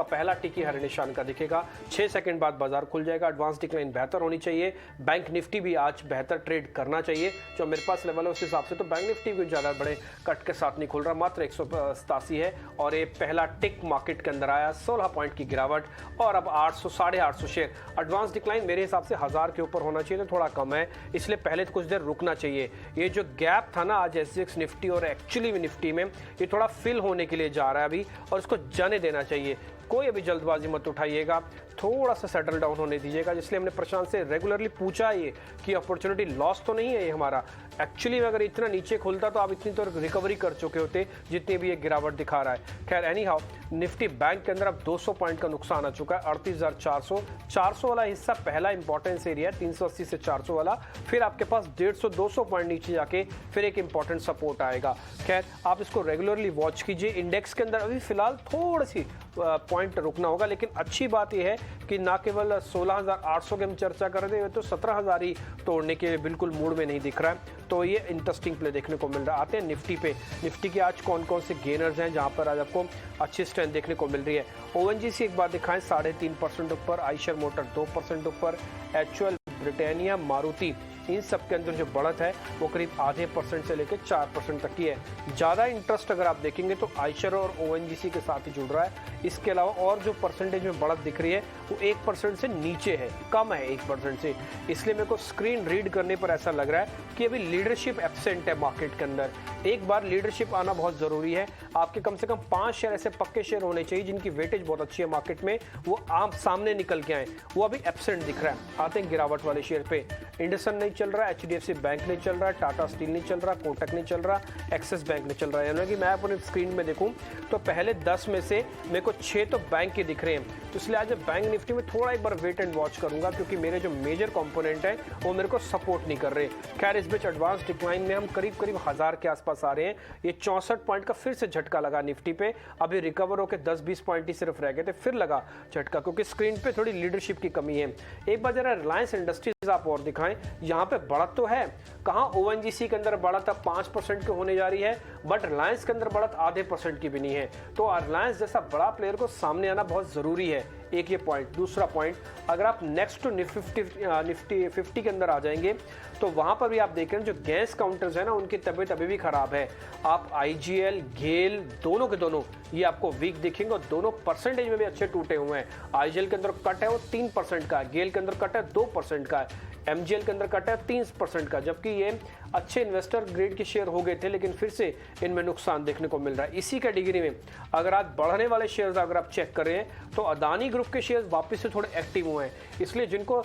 पहला टिक ही हरे निशान का दिखेगा। 6 सेकंड बाद बाजार खुल जाएगा। एडवांस डिक्लाइन बेहतर होनी चाहिए। बैंक निफ्टी भी आज बेहतर ट्रेड करना चाहिए। जो मेरे पास लेवल है उस हिसाब से तो बैंक निफ्टी भी ज़्यादा बड़े कट के साथ नहीं खुल रहा, मात्र 187 है और ये पहला टिक मार्केट के अंदर आया। 16 पॉइंट की गिरावट और अब 800 साढ़े 800 शेयर। एडवांस डिक्लाइन मेरे हिसाब से 1000 के ऊपर होना चाहिए, तो थोड़ा कम है, इसलिए पहले तो कुछ देर रुकना चाहिए। ये जो गैप था ना आज एसजीएक्स निफ्टी और एक्चुअली निफ्टी में, ये थोड़ा फिल होने के लिए जा रहा है अभी और इसको जाने देना चाहिए। कोई अभी जल्दबाजी मत उठाइएगा, थोड़ा सा सेटल डाउन होने दीजिएगा। इसलिए हमने प्रशांत से रेगुलरली पूछा ये कि अपॉर्चुनिटी लॉस तो नहीं है ये हमारा। एक्चुअली में अगर इतना नीचे खुलता तो आप इतनी तो रिकवरी कर चुके होते जितनी भी ये गिरावट दिखा रहा है। खैर एनी हाउ, निफ्टी बैंक के अंदर अब 200 पॉइंट का नुकसान आ चुका है। 38,400 400 वाला हिस्सा पहला इंपॉर्टेंस एरिया है, 380 से 400 वाला। फिर आपके पास 150-200 पॉइंट नीचे जाके फिर एक इंपॉर्टेंट सपोर्ट आएगा। खैर आप इसको रेगुलरली वॉच कीजिए। इंडेक्स के अंदर अभी फिलहाल थोड़ी सी पॉइंट रुकना होगा, लेकिन अच्छी बात यह है कि ना केवल 16,800 की हम चर्चा कर रहे थे, तो 17,000 ही तोड़ने के बिल्कुल मूड में नहीं दिख रहा है। तो ये इंटरेस्टिंग प्ले देखने को मिल रहा है। आते हैं निफ्टी पे। निफ्टी के आज कौन कौन से गेनर्स हैं जहां पर आज आपको अच्छी स्ट्रेंथ देखने को मिल रही है। ओएनजीसी एक बार दिखाएं 3.5% ऊपर, आइशर मोटर 2% ऊपर, एचयूएल, ब्रिटानिया, मारुति, इन सब के अंदर जो बढ़त है वो करीब आधे परसेंट से लेकर 4% तक की है। ज़्यादा इंटरेस्ट अगर आप देखेंगे तो आइशर और ओएनजीसी के साथ ही जुड़ रहा है। इसके अलावा और जो परसेंटेज में बढ़त दिख रही है वो 1% से नीचे है, कम है 1% से। इसलिए मेरे को स्क्रीन रीड करने पर ऐसा लग रहा है कि अभी लीडरशिप एब्सेंट है मार्केट के अंदर। एक बार लीडरशिप आना बहुत ज़रूरी है। आपके कम से कम 5 शेयर ऐसे पक्के शेयर होने चाहिए जिनकी वेटेज बहुत अच्छी है मार्केट में, वो आप सामने निकल के आए। वो अभी एब्सेंट दिख रहा है। आते हैं गिरावट वाले शेयर पे। इंडसन नहीं चल रहा, एचडीएफसी बैंक नहीं चल रहा, टाटा स्टील नहीं चल रहा, कोटक नहीं चल रहा, एक्सिस बैंक नहीं चल रहा है। यानी कि मैं अपने स्क्रीन में देखूं तो पहले 10 में से मेरे को 6 तो बैंक के दिख रहे हैं। तो इसलिए आज बैंक निफ्टी में थोड़ा एक बार वेट एंड वॉच करूंगा, क्योंकि मेरे जो मेजर कंपोनेंट है वो मेरे को सपोर्ट नहीं कर रहे। खैर इस बीच एडवांस डिक्लाइन में हम करीब 1000 के आसपास आ रहे हैं। ये 64 पॉइंट का फिर से झटका लगा निफ्टी पे। अभी रिकवर होकर 10-20 पॉइंट ही सिर्फ रह गए थे, फिर लगा झटका, क्योंकि स्क्रीन पे थोड़ी लीडरशिप की कमी है। एक बार जरा रिलायंस इंडस्ट्रीज आप और दिखाएं, यहाँ पे बढ़त तो है। कहाँ ओएनजीसी के अंदर बढ़त अब 5% की होने जा रही है, बट रिलायंस के अंदर बढ़त आधे % की भी नहीं है। तो रिलायंस जैसा बड़ा प्लेयर को सामने आना बहुत जरूरी है। एक ये पॉइंट। दूसरा पॉइंट, अगर आप नेक्स्ट टू निफ्टी 50 के अंदर आ जाएंगे तो वहां पर भी आप देख रहे हैं जो गैस काउंटर्स है ना, उनकी तबीयत अभी भी खराब है। आप आईजीएल, गेल दोनों के दोनों ये आपको वीक दिखेंगे और दोनों परसेंटेज में भी अच्छे टूटे हुए हैं। आईजीएल के अंदर कट है वो 3% का है, गेल के अंदर कट है 2% का है, एमजीएल के अंदर कट है 3% का, जबकि ये अच्छे इन्वेस्टर ग्रेड के शेयर हो गए थे, लेकिन फिर से इनमें नुकसान देखने को मिल रहा है। इसी कैटेगरी में अगर आज बढ़ने वाले शेयर्स अगर आप चेक करें तो अदानी ग्रुप के शेयर्स वापस से थोड़े एक्टिव हुए हैं। इसलिए जिनको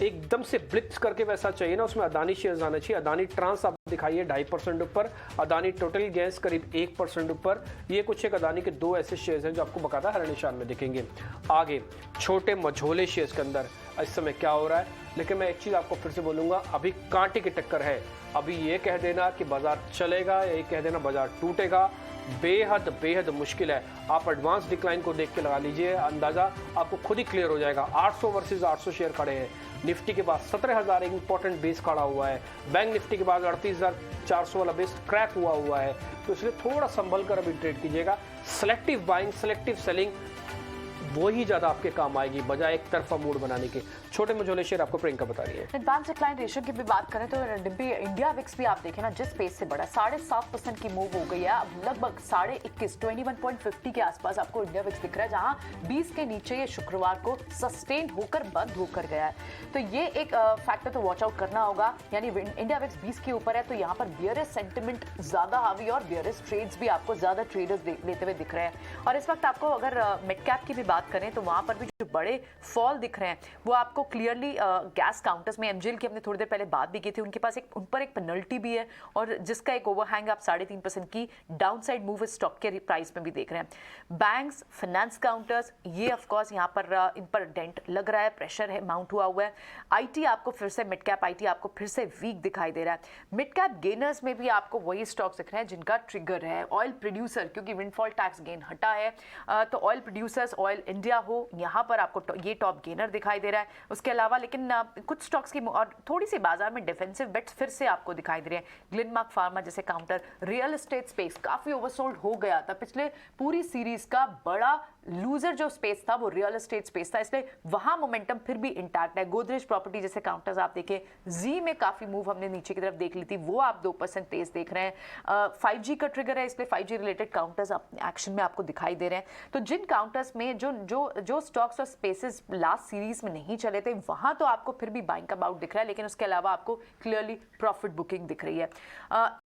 एकदम से ब्लिट्स करके वैसा चाहिए ना, उसमें अदानी शेयर्स आना चाहिए। अदानी ट्रांस आप दिखाइए 2.5% ऊपर, अदानी टोटल गैस करीब 1% ऊपर। ये कुछ एक अदानी के 2 ऐसे शेयर्स हैं जो आपको बकायदा हरे निशान में दिखेंगे। आगे छोटे मझोले शेयर्स के अंदर इस समय क्या हो रहा है, लेकिन मैं एक चीज़ आपको फिर से बोलूँगा, अभी कांटे की टक्कर है। अभी ये कह देना कि बाजार चलेगा, ये कह देना बाजार टूटेगा, बेहद मुश्किल है। आप एडवांस डिक्लाइन को देख के लगा लीजिए, अंदाजा आपको खुद ही क्लियर हो जाएगा। 800 वर्सेस 800 शेयर खड़े हैं। निफ्टी के बाद 17,000 एक इंपॉर्टेंट बेस खड़ा हुआ है। बैंक निफ्टी के बाद 38,400 वाला बेस क्रैक हुआ है। तो इसलिए थोड़ा संभल कर अभी ट्रेड कीजिएगा। सेलेक्टिव बाइंग, सेलेक्टिव सेलिंग वो ही ज्यादा आपके काम आएगी, बजाय एक तरफा मूड बनाने के। छोटे मझोले शेयर आपको प्रियंका बता रही है। एडवांस डिक्लाइन रेशियो की भी बात करें तो इंडिया विक्स भी आप देखें ना, जिस पेस से बढ़ा 7.5% की मूव हो गई है। अब लगभग 21.5 21.50 के आसपास आपको इंडिया विक्स दिख रहा है, जहां 20 के नीचे ये शुक्रवार को सस्टेन होकर बंद होकर गया है। तो ये एक फैक्टर तो वॉच आउट करना होगा। यानी इंडिया विक्स 20 के ऊपर है तो यहाँ पर बियरिश सेंटिमेंट ज्यादा हावी और बियरिश ट्रेड्स भी आपको ज्यादा ट्रेडर्स लेते हुए दिख रहे हैं। और इस वक्त आपको अगर मिड कैप की भी बात करें तो वहां पर भी जो बड़े फॉल दिख रहे हैं वो आपको क्लियरली गैस काउंटर्स में, एमजीएल की हमने थोड़ी देर पहले बात भी की थी, उनके पास उन पर एक पेनल्टी भी है और जिसका एक ओवरहैंग आप 3.5% की डाउनसाइड मूव स्टॉक के प्राइस में भी देख रहे हैं। बैंक्स, फाइनेंस काउंटर्स, ये ऑफ कोर्स यहाँ पर इन पर डेंट लग रहा है, प्रेशर है, माउंट हुआ हुआ है। आईटी आपको फिर से, मिड कैप आईटी आपको फिर से वीक दिखाई दे रहा है। मिड कैप गेनर्स में भी आपको वही स्टॉक्स दिख रहे हैं जिनका ट्रिगर है। ऑयल प्रोड्यूसर, क्योंकि विंडफॉल टैक्स गेन हटा है, तो ऑयल प्रोड्यूसर्स, ऑयल इंडिया हो, यहाँ पर आपको ये टॉप गेनर दिखाई दे रहा है। उसके अलावा लेकिन कुछ स्टॉक्स की और थोड़ी सी बाजार में डिफेंसिव बेट्स फिर से आपको दिखाई दे रहे हैं। ग्लेनमार्क फार्मा जैसे काउंटर, रियल एस्टेट स्पेस काफी ओवरसोल्ड हो गया था, पिछले पूरी सीरीज का बड़ा लूजर जो स्पेस था वो रियल एस्टेट स्पेस था, इसलिए वहां मोमेंटम फिर भी इंटैक्ट है। गोदरेज प्रॉपर्टी जैसे काउंटर्स आप देखें, जी में काफी मूव हमने नीचे की तरफ देख ली थी, वो आप 2% तेज देख रहे हैं। 5G का ट्रिगर है, इसलिए 5G रिलेटेड काउंटर्स एक्शन में आपको दिखाई दे रहे हैं। तो जिन काउंटर्स में जो स्टॉक्स और स्पेसेस लास्ट सीरीज में नहीं चले थे, वहां तो आपको फिर भी बाइंग का बाउट दिख रहा है, लेकिन उसके अलावा आपको क्लियरली प्रॉफिट बुकिंग दिख रही है।